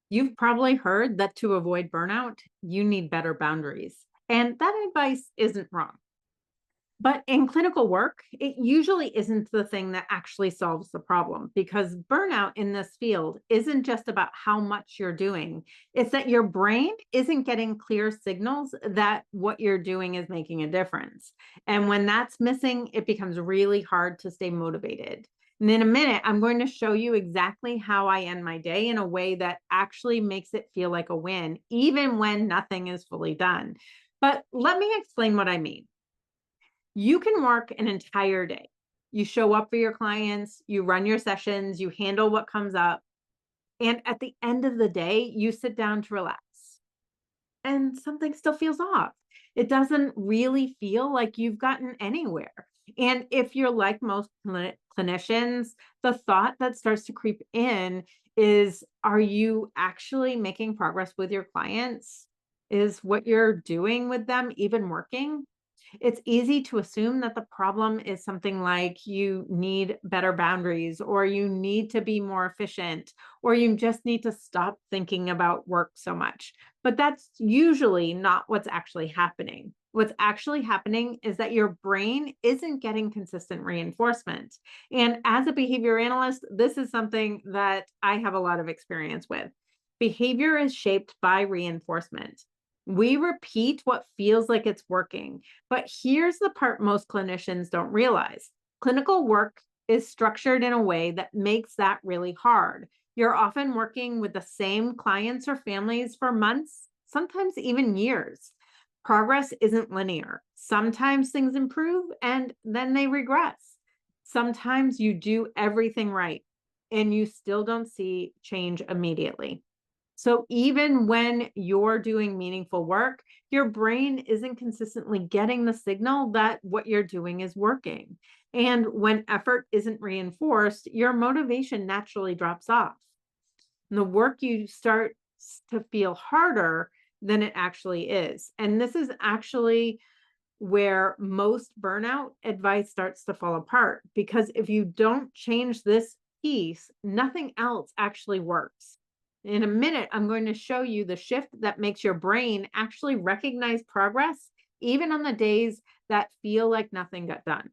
You've probably heard that to avoid burnout, you need better boundaries. And that advice isn't wrong. But in clinical work, it usually isn't the thing that actually solves the problem because burnout in this field isn't just about how much you're doing. It's that your brain isn't getting clear signals that what you're doing is making a difference. And when that's missing, it becomes really hard to stay motivated. And in a minute, I'm going to show you exactly how I end my day in a way that actually makes it feel like a win, even when nothing is fully done. But let me explain what I mean. You can work an entire day. You show up for your clients, you run your sessions, you handle what comes up. And at the end of the day, you sit down to relax and something still feels off. It doesn't really feel like you've gotten anywhere. And if you're like most clinicians, the thought that starts to creep in is, are you actually making progress with your clients? Is what you're doing with them even working? It's easy to assume that the problem is something like you need better boundaries, or you need to be more efficient, or you just need to stop thinking about work so much. But that's usually not what's actually happening. What's actually happening is that your brain isn't getting consistent reinforcement. And as a behavior analyst, this is something that I have a lot of experience with. Behavior is shaped by reinforcement. We repeat what feels like it's working. But here's the part most clinicians don't realize. Clinical work is structured in a way that makes that really hard. You're often working with the same clients or families for months, sometimes even years. Progress isn't linear. Sometimes things improve and then they regress. Sometimes you do everything right and you still don't see change immediately. So even when you're doing meaningful work, your brain isn't consistently getting the signal that what you're doing is working. And when effort isn't reinforced, your motivation naturally drops off. And the work you start to feel harder than it actually is. And this is actually where most burnout advice starts to fall apart because if you don't change this piece, nothing else actually works. In a minute, I'm going to show you the shift that makes your brain actually recognize progress, even on the days that feel like nothing got done.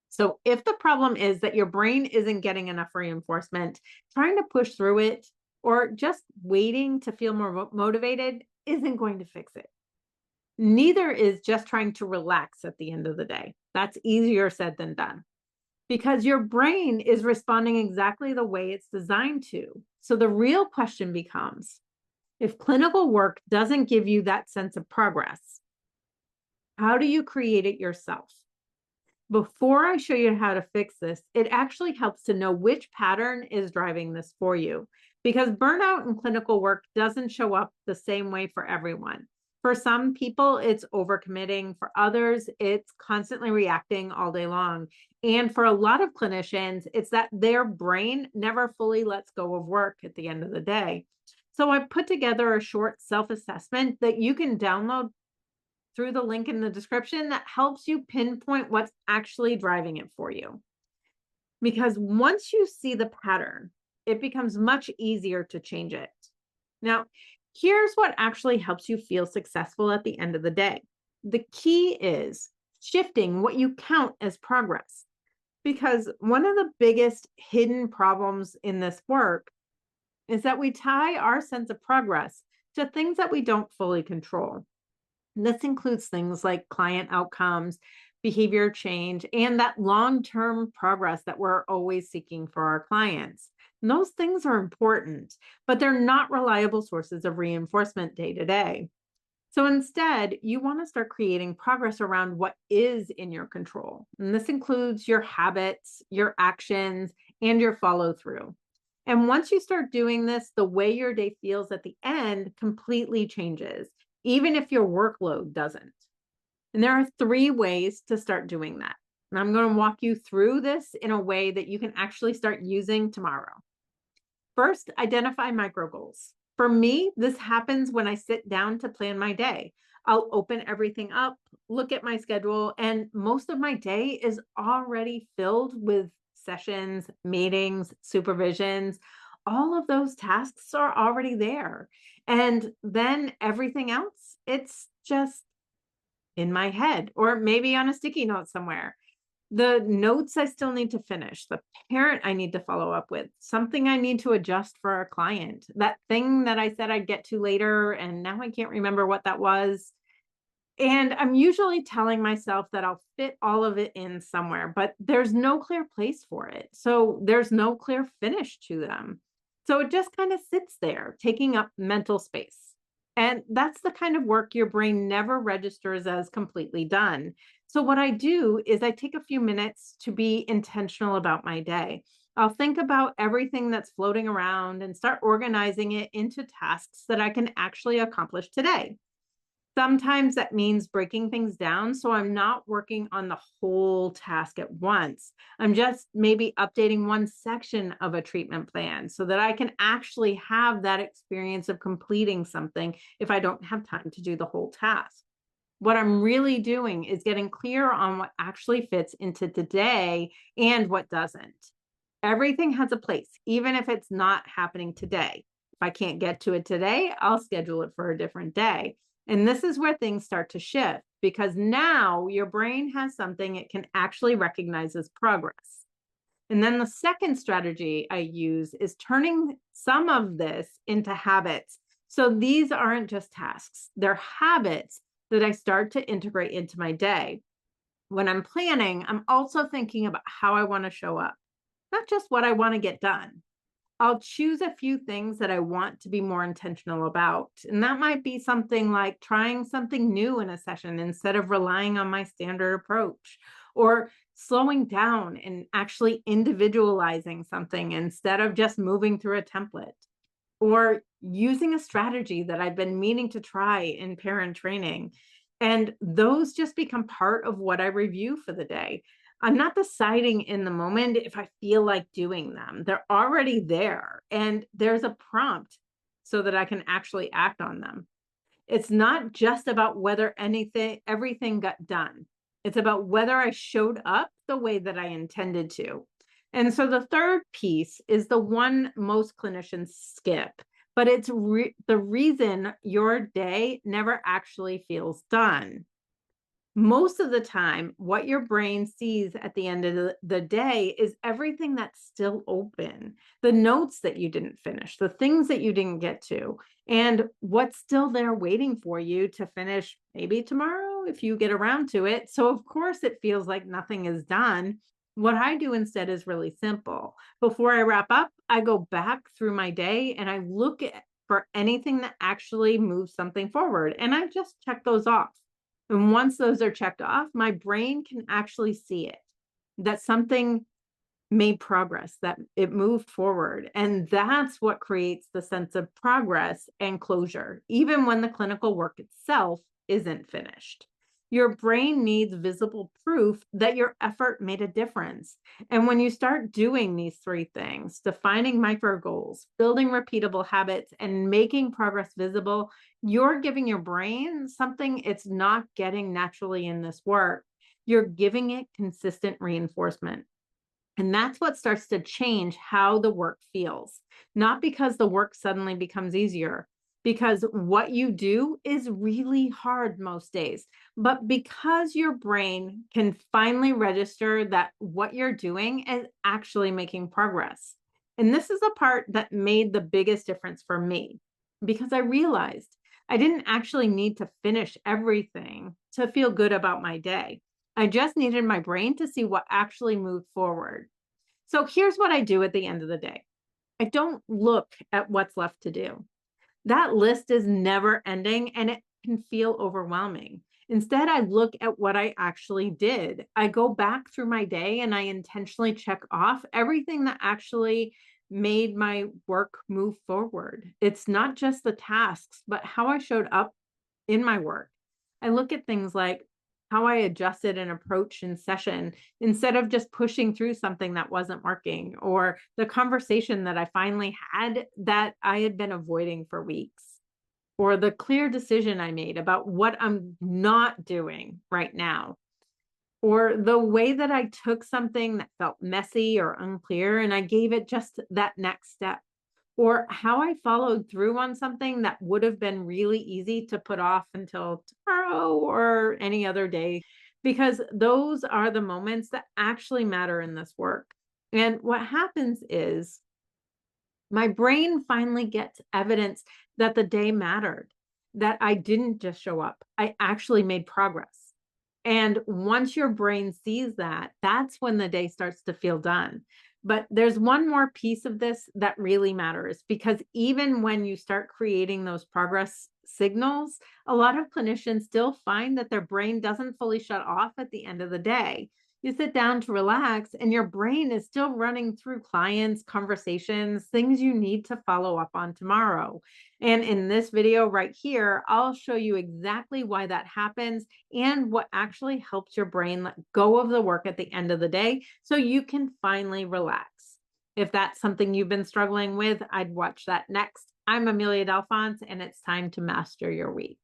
So, if the problem is that your brain isn't getting enough reinforcement, trying to push through it, or just waiting to feel more motivated isn't going to fix it. Neither is just trying to relax at the end of the day. That's easier said than done because your brain is responding exactly the way it's designed to. So the real question becomes, if clinical work doesn't give you that sense of progress, how do you create it yourself? Before I show you how to fix this, it actually helps to know which pattern is driving this for you because burnout in clinical work doesn't show up the same way for everyone. For some people, it's overcommitting. For others, it's constantly reacting all day long. And for a lot of clinicians, it's that their brain never fully lets go of work at the end of the day. So I put together a short self assessment that you can download through the link in the description that helps you pinpoint what's actually driving it for you. Because once you see the pattern, it becomes much easier to change it. Now, here's what actually helps you feel successful at the end of the day. The key is shifting what you count as progress. Because one of the biggest hidden problems in this work is that we tie our sense of progress to things that we don't fully control. This includes things like client outcomes, behavior change, and that long term progress that we're always seeking for our clients. And those things are important, but they're not reliable sources of reinforcement day to day. So instead, you want to start creating progress around what is in your control. And this includes your habits, your actions, and your follow through. And once you start doing this, the way your day feels at the end completely changes, even if your workload doesn't. And there are three ways to start doing that. And I'm going to walk you through this in a way that you can actually start using tomorrow. First, identify micro goals. For me, this happens when I sit down to plan my day. I'll open everything up, look at my schedule, and most of my day is already filled with sessions, meetings, supervisions, all of those tasks are already there. And then everything else, it's just in my head or maybe on a sticky note somewhere. The notes I still need to finish, the parent I need to follow up with, something I need to adjust for a client, that thing that I said I'd get to later, and now I can't remember what that was. And I'm usually telling myself that I'll fit all of it in somewhere, but there's no clear place for it. So there's no clear finish to them. So it just kind of sits there, taking up mental space. And that's the kind of work your brain never registers as completely done. So what I do is I take a few minutes to be intentional about my day. I'll think about everything that's floating around and start organizing it into tasks that I can actually accomplish today. Sometimes that means breaking things down, so I'm not working on the whole task at once. I'm just maybe updating one section of a treatment plan so that I can actually have that experience of completing something if I don't have time to do the whole task. What I'm really doing is getting clear on what actually fits into today and what doesn't. Everything has a place, even if it's not happening today. If I can't get to it today, I'll schedule it for a different day. And this is where things start to shift because now your brain has something it can actually recognize as progress. And then the second strategy I use is turning some of this into habits. So these aren't just tasks, they're habits that I start to integrate into my day. When I'm planning, I'm also thinking about how I want to show up, not just what I want to get done. I'll choose a few things that I want to be more intentional about. And that might be something like trying something new in a session instead of relying on my standard approach, or slowing down and actually individualizing something instead of just moving through a template, or using a strategy that I've been meaning to try in parent training. And those just become part of what I review for the day. I'm not deciding in the moment if I feel like doing them. They're already there, and there's a prompt so that I can actually act on them. It's not just about whether everything got done. It's about whether I showed up the way that I intended to. And so the third piece is the one most clinicians skip, but it's the reason your day never actually feels done. Most of the time, what your brain sees at the end of the day is everything that's still open, the notes that you didn't finish, the things that you didn't get to, and what's still there waiting for you to finish maybe tomorrow if you get around to it. So, of course, it feels like nothing is done. What I do instead is really simple. Before I wrap up, I go back through my day and I look for anything that actually moves something forward, and I just check those off. And once those are checked off, my brain can actually see it, that something made progress, that it moved forward. And that's what creates the sense of progress and closure, even when the clinical work itself isn't finished. Your brain needs visible proof that your effort made a difference. And when you start doing these three things, defining micro goals, building repeatable habits, and making progress visible, you're giving your brain something it's not getting naturally in this work. You're giving it consistent reinforcement. And that's what starts to change how the work feels, not because the work suddenly becomes easier, because what you do is really hard most days, but because your brain can finally register that what you're doing is actually making progress. And this is the part that made the biggest difference for me, because I realized I didn't actually need to finish everything to feel good about my day. I just needed my brain to see what actually moved forward. So here's what I do at the end of the day. I don't look at what's left to do. That list is never ending and it can feel overwhelming. Instead, I look at what I actually did. I go back through my day and I intentionally check off everything that actually made my work move forward. It's not just the tasks, but how I showed up in my work. I look at things like how I adjusted an approach in session instead of just pushing through something that wasn't working, or the conversation that I finally had that I had been avoiding for weeks, or the clear decision I made about what I'm not doing right now, or the way that I took something that felt messy or unclear and I gave it just that next step. or how I followed through on something that would have been really easy to put off until tomorrow or any other day, because those are the moments that actually matter in this work. And what happens is my brain finally gets evidence that the day mattered, that I didn't just show up, I actually made progress. And once your brain sees that, that's when the day starts to feel done. But there's one more piece of this that really matters, because even when you start creating those progress signals, a lot of clinicians still find that their brain doesn't fully shut off at the end of the day. You sit down to relax, and your brain is still running through clients, conversations, things you need to follow up on tomorrow. And in this video right here, I'll show you exactly why that happens and what actually helps your brain let go of the work at the end of the day so you can finally relax. If that's something you've been struggling with, I'd watch that next. I'm Amelia Delphonse, and it's time to master your week.